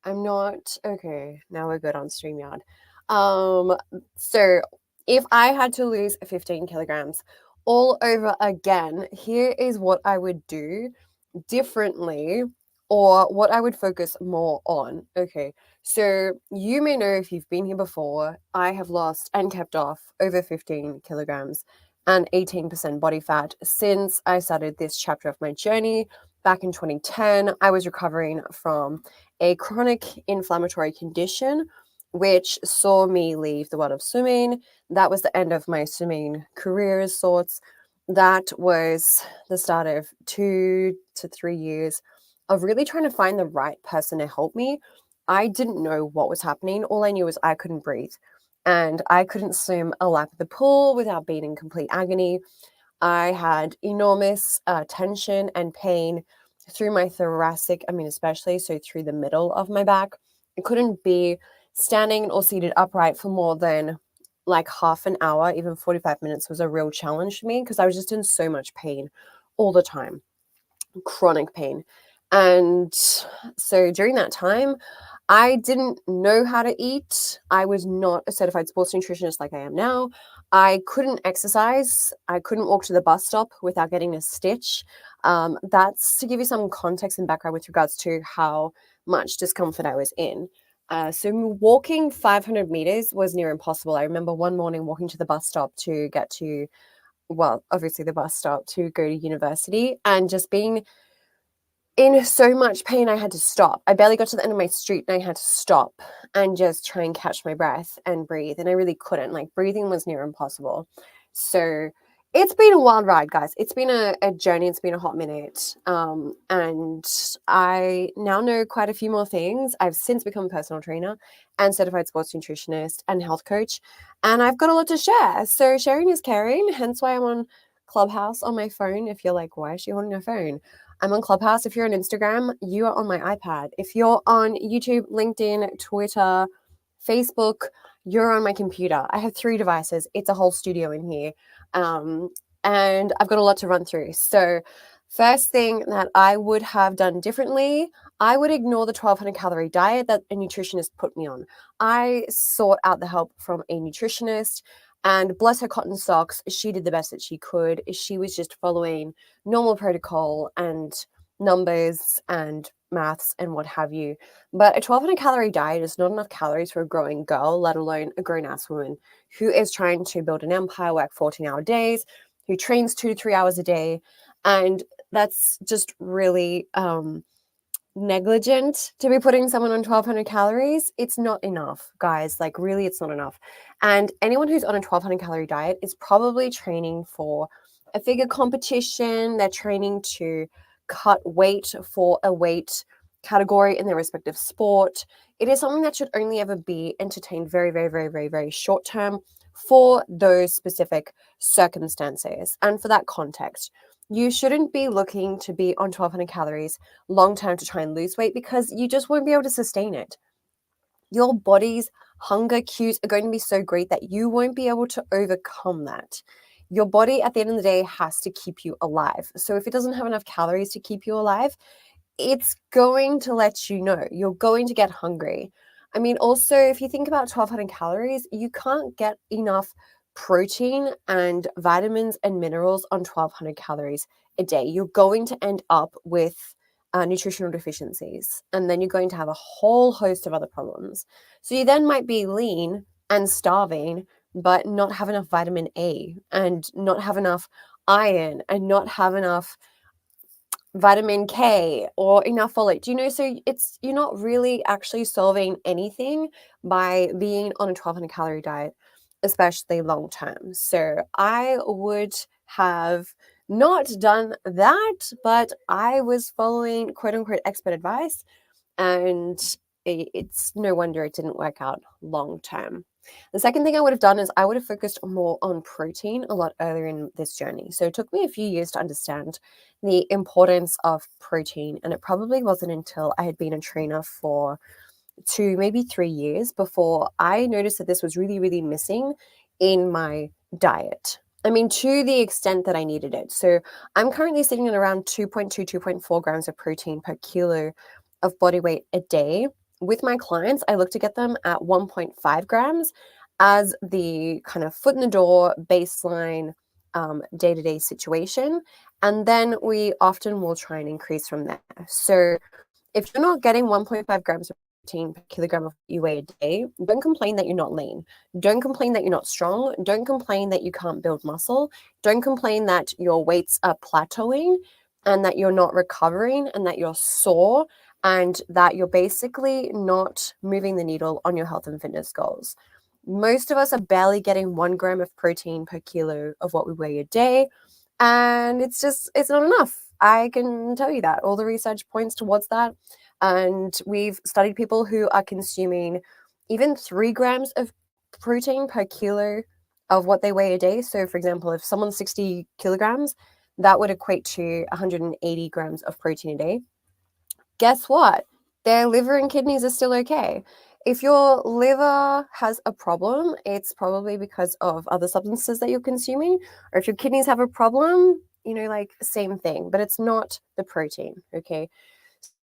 I'm not okay. Now we're good on StreamYard. Um, so if I had to lose 15 kilograms all over again, here is what I would do differently or what I would focus more on. Okay, so you may know if you've been here before, I have lost and kept off over 15 kilograms and 18% body fat since I started this chapter of my journey back in 2010. I was recovering from a chronic inflammatory condition which saw me leave the world of swimming. That was the end of my swimming career as sorts. That was the start of 2 to 3 years of really trying to find the right person to help me. I didn't know what was happening. All I knew was I couldn't breathe and I couldn't swim a lap of the pool without being in complete agony. I had enormous tension and pain through my thoracic, especially so through the middle of my back. I couldn't be standing or seated upright for more than like half an hour. Even 45 minutes was a real challenge for me because I was just in so much pain all the time, chronic pain. And so during that time, I didn't know how to eat. I was not a certified sports nutritionist like I am now. I couldn't exercise. I couldn't walk to the bus stop without getting a stitch. That's to give you some context and background with regards to how much discomfort I was in. So walking 500 meters was near impossible. I remember one morning walking to the bus stop to get to, well, obviously the bus stop to go to university and just being in so much pain I had to stop. I barely got to the end of my street and I had to stop and just try and catch my breath and breathe. And I really couldn't. Like breathing was near impossible. So it's been a wild ride, guys. It's been a journey. It's been a hot minute. And I now know quite a few more things. I've since become a personal trainer and certified sports nutritionist and health coach. And I've got a lot to share. So sharing is caring, hence why I'm on Clubhouse on my phone. If you're like, why is she holding her phone? I'm on Clubhouse. If you're on Instagram, you are on my iPad. If you're on YouTube, LinkedIn, Twitter, Facebook, you're on my computer. I have 3 devices. It's a whole studio in here. And I've got a lot to run through. So, first thing that I would have done differently, I would ignore the 1200 calorie diet that a nutritionist put me on. I sought out the help from a nutritionist. And bless her cotton socks, she did the best that she could. She was just following normal protocol and numbers and maths and what have you. But a 1200 calorie diet is not enough calories for a growing girl, let alone a grown ass woman who is trying to build an empire, work 14-hour days, who trains 2 to 3 hours a day. And that's just really negligent to be putting someone on 1200 calories. It's not enough, guys. Like, really, it's not enough. And anyone who's on a 1200 calorie diet is probably training for a figure competition. They're training to cut weight for a weight category in their respective sport. It is something that should only ever be entertained very, very, very, very, very short term for those specific circumstances and for that context. You shouldn't be looking to be on 1200 calories long term to try and lose weight because you just won't be able to sustain it. Your body's hunger cues are going to be so great that you won't be able to overcome that. Your body at the end of the day has to keep you alive. So if it doesn't have enough calories to keep you alive, it's going to let you know. You're going to get hungry. Also, if you think about 1200 calories, you can't get enough protein and vitamins and minerals on 1200 calories a day. You're going to end up with nutritional deficiencies, and then you're going to have a whole host of other problems. So you then might be lean and starving, but not have enough vitamin A and not have enough iron and not have enough vitamin K or enough folate. Do you know? So you're not really actually solving anything by being on a 1200 calorie diet, especially long term. So I would have not done that, but I was following quote unquote expert advice, and it's no wonder it didn't work out long term. The second thing I would have done is I would have focused more on protein a lot earlier in this journey. So it took me a few years to understand the importance of protein, and it probably wasn't until I had been a trainer for 2, maybe 3 years before I noticed that this was really, really missing in my diet. To the extent that I needed it. So I'm currently sitting at around 2.2, 2.4 grams of protein per kilo of body weight a day, with my clients, I look to get them at 1.5 grams as the kind of foot in the door baseline day-to-day situation. And then we often will try and increase from there. So if you're not getting 1.5 grams of protein per kilogram of you weigh a day, don't complain that you're not lean. Don't complain that you're not strong. Don't complain that you can't build muscle. Don't complain that your weights are plateauing and that you're not recovering and that you're sore and that you're basically not moving the needle on your health and fitness goals. Most of us are barely getting 1 gram of protein per kilo of what we weigh a day. And it's not enough. I can tell you that. All the research points towards that. And we've studied people who are consuming even 3 grams of protein per kilo of what they weigh a day. So, for example, if someone's 60 kilograms, that would equate to 180 grams of protein a day. Guess what? Their liver and kidneys are still okay. If your liver has a problem, it's probably because of other substances that you're consuming. Or if your kidneys have a problem, like same thing, but it's not the protein, okay?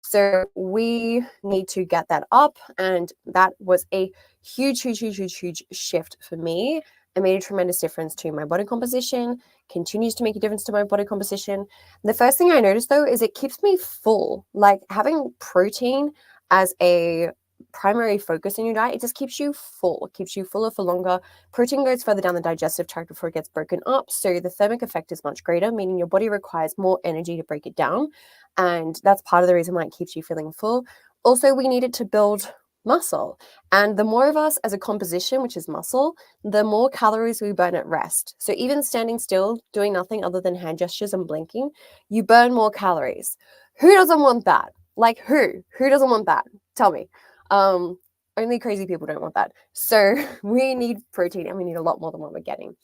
So we need to get that up. And that was a huge, huge, huge, huge, huge shift for me. It made a tremendous difference to my body composition, continues to make a difference to my body composition. The first thing I noticed though is it keeps me full. Like having protein as a primary focus in your diet, it just keeps you full, keeps you fuller for longer. Protein goes further down the digestive tract before it gets broken up. So the thermic effect is much greater, meaning your body requires more energy to break it down. And that's part of the reason why it keeps you feeling full. Also, we need it to build muscle. And the more of us as a composition, which is muscle, the more calories we burn at rest. So even standing still, doing nothing other than hand gestures and blinking, you burn more calories. Who doesn't want that? Like who? Who doesn't want that? Tell me. Only crazy people don't want that. So we need protein and we need a lot more than what we're getting.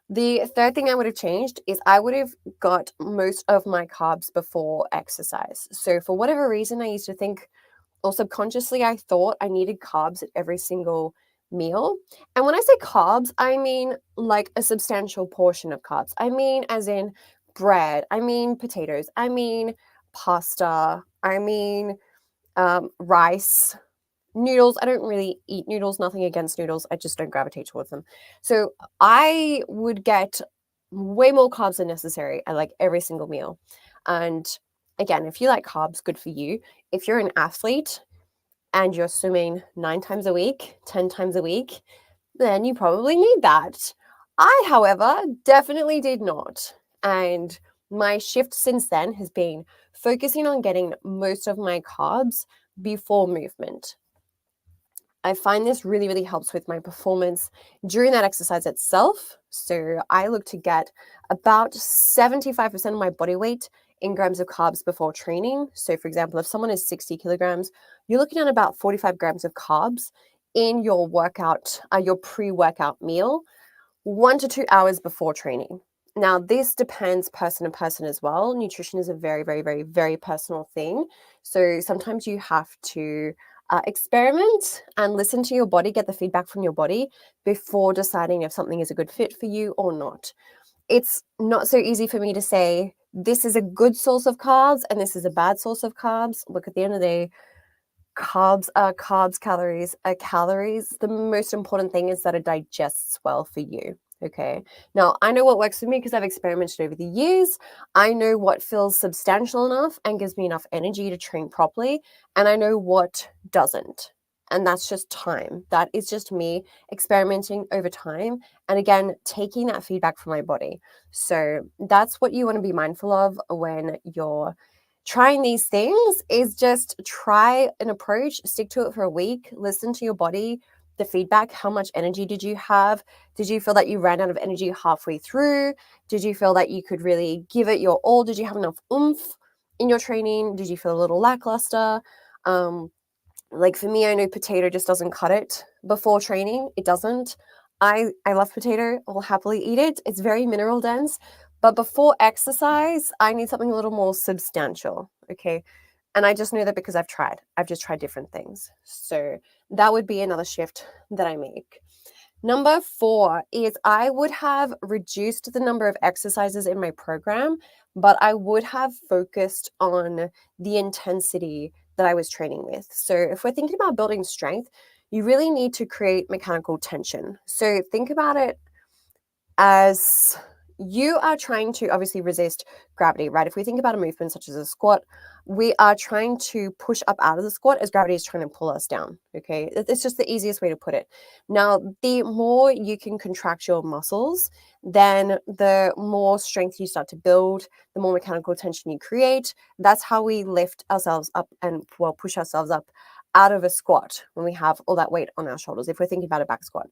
The third thing I would have changed is I would have got most of my carbs before exercise. So for whatever reason, I used to think, or subconsciously, I thought I needed carbs at every single meal. And when I say carbs, I mean like a substantial portion of carbs. I mean, as in bread, I mean potatoes, I mean pasta, I mean rice, noodles. I don't really eat noodles, nothing against noodles. I just don't gravitate towards them. So I would get way more carbs than necessary at like every single meal. And again, if you like carbs, good for you. If you're an athlete and you're swimming 9 times a week, 10 times a week, then you probably need that. I, however, definitely did not. And my shift since then has been focusing on getting most of my carbs before movement. I find this really, really helps with my performance during that exercise itself. So I look to get about 75% of my body weight in grams of carbs before training. So for example, if someone is 60 kilograms, you're looking at about 45 grams of carbs in your workout, your pre-workout meal, 1 to 2 hours before training. Now, this depends person to person as well. Nutrition is a very, very, very, very personal thing. So sometimes you have to experiment and listen to your body, get the feedback from your body before deciding if something is a good fit for you or not. It's not so easy for me to say, this is a good source of carbs and this is a bad source of carbs. Look, at the end of the day, carbs are carbs, calories are calories. The most important thing is that it digests well for you. Okay. Now, I know what works for me because I've experimented over the years. I know what feels substantial enough and gives me enough energy to train properly. And I know what doesn't. And that's just time. That is just me experimenting over time. And again, taking that feedback from my body. So that's what you want to be mindful of when you're trying these things, is just try an approach, stick to it for a week, listen to your body, the feedback. How much energy did you have? Did you feel that you ran out of energy halfway through? Did you feel that you could really give it your all? Did you have enough oomph in your training? Did you feel a little lackluster? Like for me, I know potato just doesn't cut it before training. It doesn't. I love potato. I'll happily eat it. It's very mineral dense. But before exercise, I need something a little more substantial. Okay. And I just know that because I've tried. I've just tried different things. So that would be another shift that I make. Number 4 is I would have reduced the number of exercises in my program, but I would have focused on the intensity that I was training with. So if we're thinking about building strength, you really need to create mechanical tension. So think about it as you are trying to obviously resist gravity, right? If we think about a movement such as a squat, we are trying to push up out of the squat as gravity is trying to pull us down, okay? It's just the easiest way to put it. Now, the more you can contract your muscles, then the more strength you start to build, the more mechanical tension you create. That's how we lift ourselves up and, well, push ourselves up out of a squat when we have all that weight on our shoulders, if we're thinking about a back squat.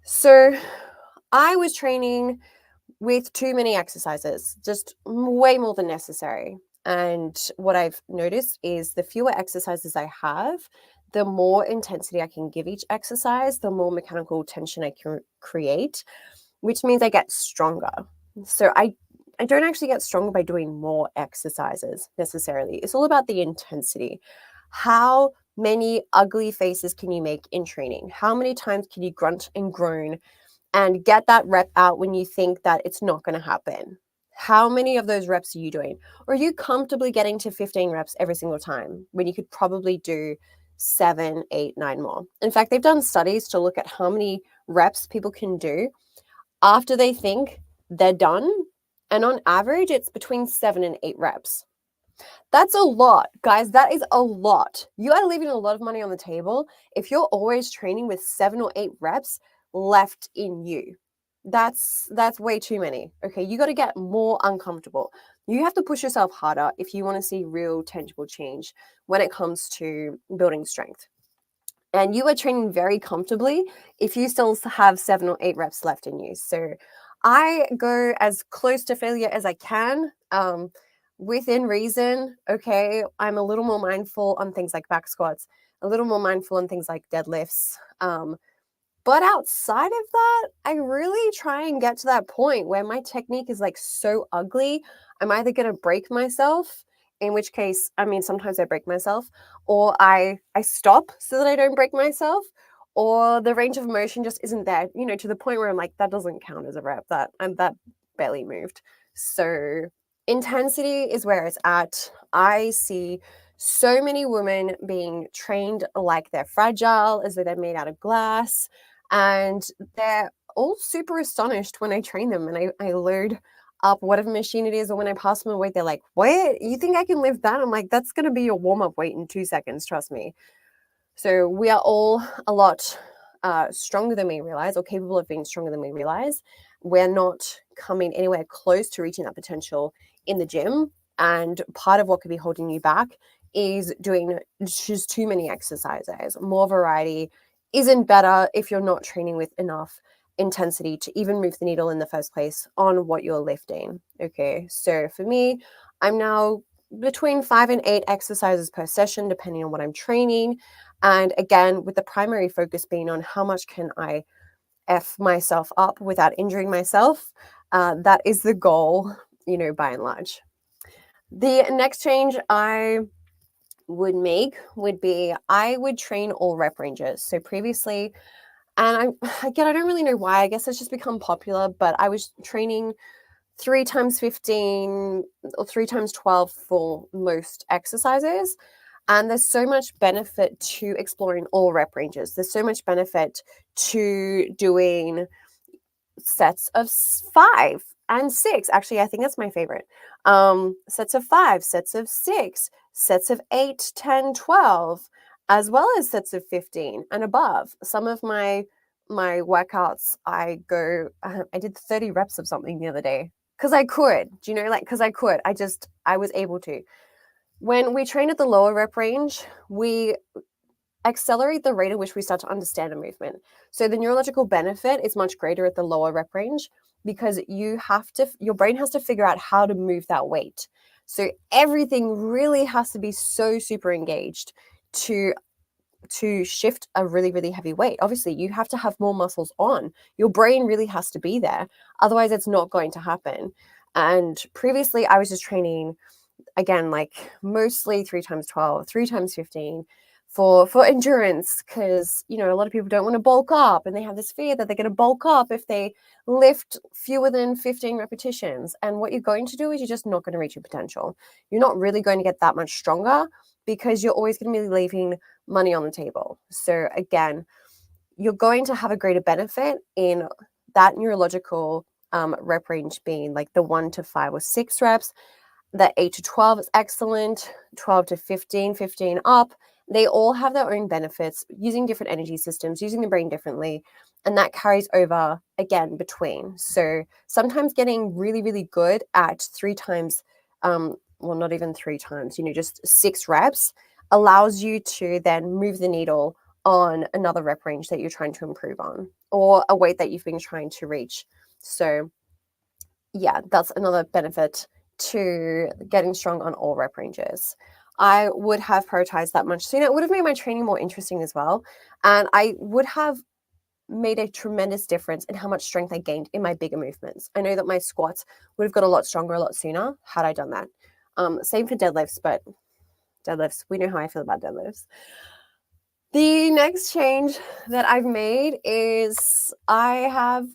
So I was training with too many exercises, just way more than necessary. And what I've noticed is the fewer exercises I have, the more intensity I can give each exercise, the more mechanical tension I can create, which means I get stronger. So I don't actually get stronger by doing more exercises necessarily. It's all about the intensity. How many ugly faces can you make in training? How many times can you grunt and groan and get that rep out when you think that it's not going to happen? How many of those reps are you doing? Or are you comfortably getting to 15 reps every single time when you could probably do 7, 8, 9 more? In fact, they've done studies to look at how many reps people can do after they think they're done. And on average, it's between 7 and 8 reps. That's a lot, guys. That is a lot. You are leaving a lot of money on the table if you're always training with 7 or 8 reps left in you. That's way too many. Okay, you got to get more uncomfortable. You have to push yourself harder if you want to see real tangible change when it comes to building strength. And you are training very comfortably if you still have 7 or 8 reps left in you. So I go as close to failure as I can. Within reason, okay, I'm a little more mindful on things like back squats, a little more mindful on things like deadlifts. But outside of that, I really try and get to that point where my technique is like so ugly, I'm either going to break myself, in which case, I mean, sometimes I break myself, or I stop so that I don't break myself, or the range of motion just isn't there, to the point where I'm like, that doesn't count as a rep, that barely moved. So intensity is where it's at. I see so many women being trained like they're fragile, as though they're made out of glass, and they're all super astonished when I train them and I load up whatever machine it is, or when I pass them a weight, they're like, "What? You think I can lift that?" I'm like, "That's going to be your warm-up weight in 2 seconds, trust me." So we are all a lot stronger than we realize, or capable of being stronger than we realize. We're not coming anywhere close to reaching that potential in the gym. And part of what could be holding you back is doing just too many exercises. More variety isn't better if you're not training with enough intensity to even move the needle in the first place on what you're lifting. Okay, so for me, I'm now between 5 and 8 exercises per session, depending on what I'm training. And again, with the primary focus being on how much can I F myself up without injuring myself. That is the goal, by and large. The next change I would make would be I would train all rep ranges. So previously, and I don't really know why, I guess it's just become popular, but I was training 3 times 15 or 3 times 12 for most exercises. And there's so much benefit to exploring all rep ranges. There's so much benefit to doing sets of 5 and 6. Actually, I think that's my favorite. Sets of 5, sets of 6, sets of 8, 10, 12, as well as sets of 15 and above. Some of my workouts, I did 30 reps of something the other day because I could. Do you know, because I could. I was able to. When we train at the lower rep range, we accelerate the rate at which we start to understand a movement. So the neurological benefit is much greater at the lower rep range because your brain has to figure out how to move that weight. So everything really has to be so super engaged to shift a really, really heavy weight. Obviously, you have to have more muscles on. Your brain really has to be there. Otherwise, it's not going to happen. And previously, I was just training, again, like mostly 3 times 12, 3 times 15, for endurance, because a lot of people don't want to bulk up, and they have this fear that they're going to bulk up if they lift fewer than 15 repetitions. And what you're going to do is you're just not going to reach your potential. You're not really going to get that much stronger, because you're always going to be leaving money on the table. So again, you're going to have a greater benefit in that neurological rep range, being like the 1 to 5 or 6 reps. The 8 to 12 is excellent, 12 to 15, 15 up. They all have their own benefits, using different energy systems, using the brain differently. And that carries over again between. So sometimes getting really, really good at 3 times, well, not even 3 times, just 6 reps allows you to then move the needle on another rep range that you're trying to improve on, or a weight that you've been trying to reach. So yeah, that's another benefit to getting strong on all rep ranges. I would have prioritized that much sooner. It would have made my training more interesting as well. And I would have made a tremendous difference in how much strength I gained in my bigger movements. I know that my squats would have got a lot stronger a lot sooner had I done that. Same for deadlifts, but deadlifts, we know how I feel about deadlifts. The next change that I've made is I have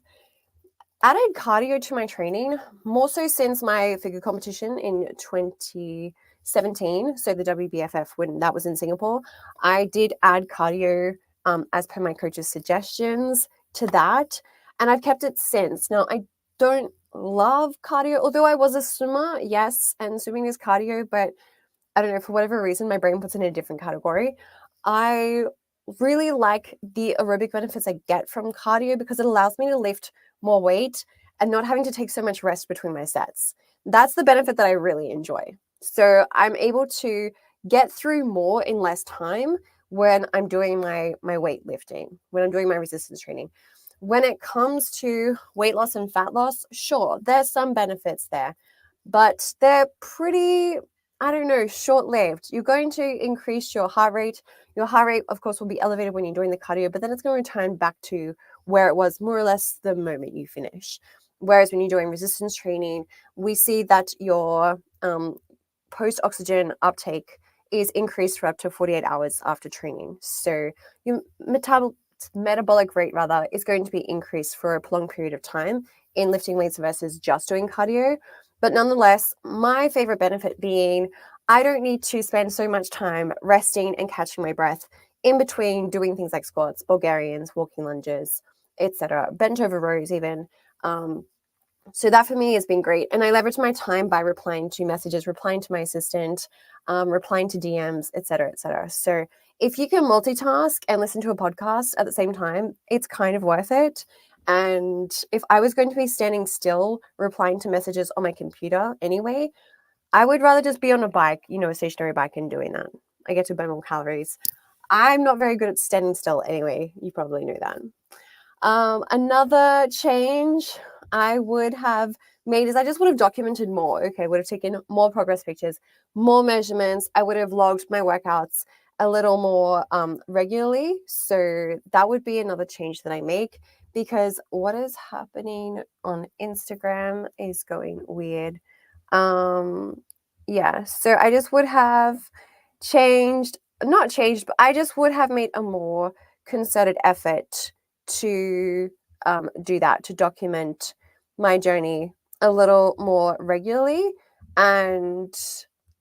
added cardio to my training, more so since my figure competition in 2017. So the WBFF, when that was in Singapore, I did add cardio as per my coach's suggestions to that. And I've kept it since. Now, I don't love cardio, although I was a swimmer, yes, and swimming is cardio, but I don't know, for whatever reason, my brain puts it in a different category. I really like the aerobic benefits I get from cardio, because it allows me to lift more weight and not having to take so much rest between my sets. That's the benefit that I really enjoy. So I'm able to get through more in less time when I'm doing my weightlifting, when I'm doing my resistance training. When it comes to weight loss and fat loss, sure, there's some benefits there, but they're pretty, I don't know, short-lived. You're going to increase your heart rate. Your heart rate, of course, will be elevated when you're doing the cardio, but then it's going to return back to where it was more or less the moment you finish. Whereas when you're doing resistance training, we see that your post-oxygen uptake is increased for up to 48 hours after training. So your metabolic rate rather is going to be increased for a prolonged period of time in lifting weights versus just doing cardio. But nonetheless, my favorite benefit being I don't need to spend so much time resting and catching my breath in between doing things like squats, Bulgarians, walking lunges, etc., bent over rows even. So that for me has been great. And I leverage my time by replying to messages, replying to my assistant, replying to DMs, etc., etc. So if you can multitask and listen to a podcast at the same time, it's kind of worth it. And if I was going to be standing still, replying to messages on my computer anyway, I would rather just be on a bike, a stationary bike, and doing that. I get to burn more calories. I'm not very good at standing still anyway. You probably know that. Another change I would have made is I just would have documented more. Okay, would have taken more progress pictures, more measurements. I would have logged my workouts a little more regularly. So that would be another change that I make, because what is happening on Instagram is going weird. Yeah, so I just would have not changed, but I just would have made a more concerted effort to do that, to document my journey a little more regularly. And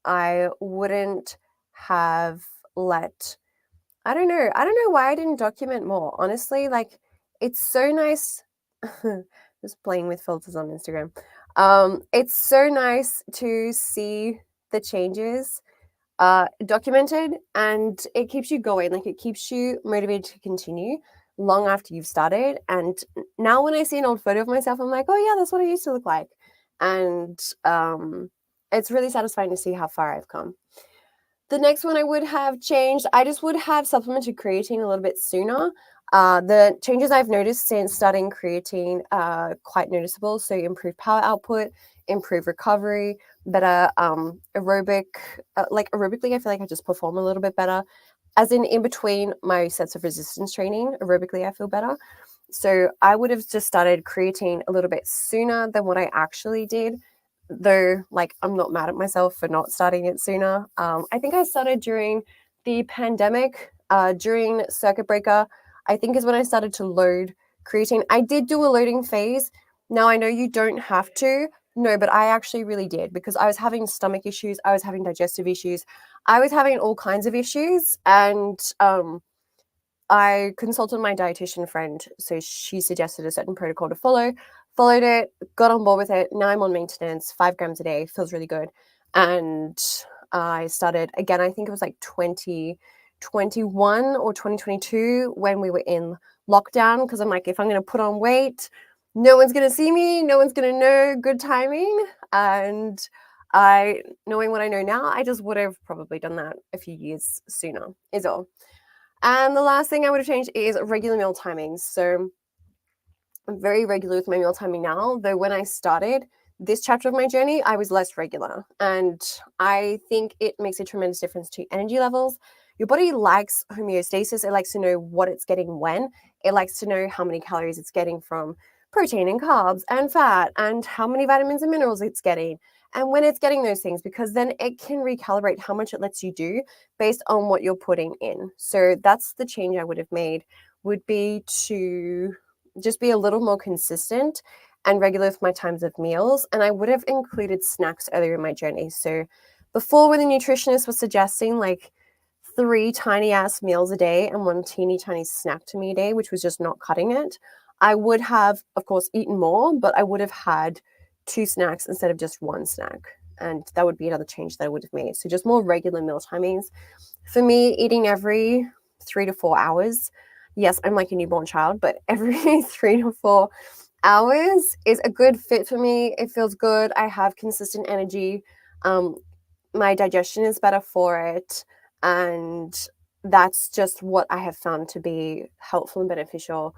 I wouldn't have I don't know why I didn't document more, honestly. Like, it's so nice just playing with filters on Instagram. It's so nice to see the changes documented, and it keeps you going. Like, it keeps you motivated to continue long after you've started. And now when I see an old photo of myself, I'm like, oh yeah, that's what I used to look like. And it's really satisfying to see how far I've come. The next one I would have changed, I just would have supplemented creatine a little bit sooner. The changes I've noticed since starting creatine are quite noticeable. So improved power output, improved recovery, better aerobically, I feel like I just perform a little bit better. As in between my sets of resistance training, aerobically, I feel better. So I would have just started creatine a little bit sooner than what I actually did. Though, like, I'm not mad at myself for not starting it sooner. I think I started during the pandemic, during circuit breaker, I think is when I started to load creatine. I did do a loading phase. Now I know you don't have to. No, but I actually really did because I was having stomach issues, I was having digestive issues, I was having all kinds of issues, and I consulted my dietitian friend, so she suggested a certain protocol to follow. Followed it, got on board with it. Now I'm on maintenance, 5 grams a day, feels really good. And I started again, I think it was like 2021 or 2022 when we were in lockdown. Because I'm like, if I'm going to put on weight, no one's going to see me, no one's going to know, good timing. And knowing what I know now, I just would have probably done that a few years sooner, is all. And the last thing I would have changed is regular meal timings. So I'm very regular with my meal timing now, though when I started this chapter of my journey, I was less regular. And I think it makes a tremendous difference to energy levels. Your body likes homeostasis. It likes to know what it's getting when. It likes to know how many calories it's getting from protein and carbs and fat and how many vitamins and minerals it's getting and when it's getting those things, because then it can recalibrate how much it lets you do based on what you're putting in. So that's the change I would have made, would be to just be a little more consistent and regular with my times of meals. And I would have included snacks earlier in my journey. So before, when the nutritionist was suggesting like 3 tiny ass meals a day and 1 teeny tiny snack to me a day, which was just not cutting it, I would have, of course, eaten more, but I would have had 2 snacks instead of just 1 snack. And that would be another change that I would have made. So just more regular meal timings. For me, eating every 3 to 4 hours. Yes, I'm like a newborn child, but every 3 to 4 hours is a good fit for me. It feels good. I have consistent energy. My digestion is better for it. And that's just what I have found to be helpful and beneficial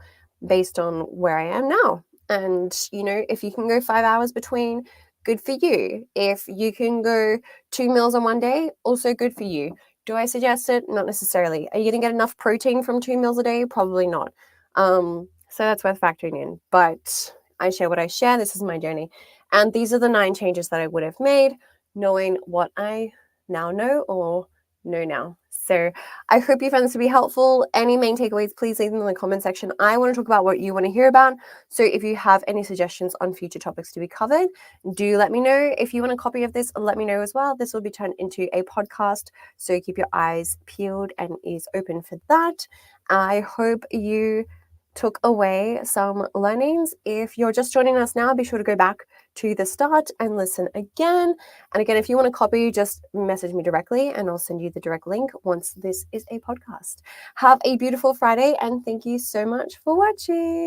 based on where I am now. And, if you can go 5 hours between, good for you. If you can go 2 meals on one day, also good for you. Do I suggest it? Not necessarily. Are you going to get enough protein from 2 meals a day? Probably not. So that's worth factoring in. But I share what I share. This is my journey. And these are the 9 changes that I would have made, knowing what I now know or know now. So I hope you found this to be helpful. Any main takeaways, please leave them in the comment section. I want to talk about what you want to hear about. So if you have any suggestions on future topics to be covered, do let me know. If you want a copy of this, let me know as well. This will be turned into a podcast. So keep your eyes peeled and ears open for that. I hope you took away some learnings. If you're just joining us now, be sure to go back to the start and listen again. And again, if you want a copy, just message me directly and I'll send you the direct link once this is a podcast. Have a beautiful Friday and thank you so much for watching.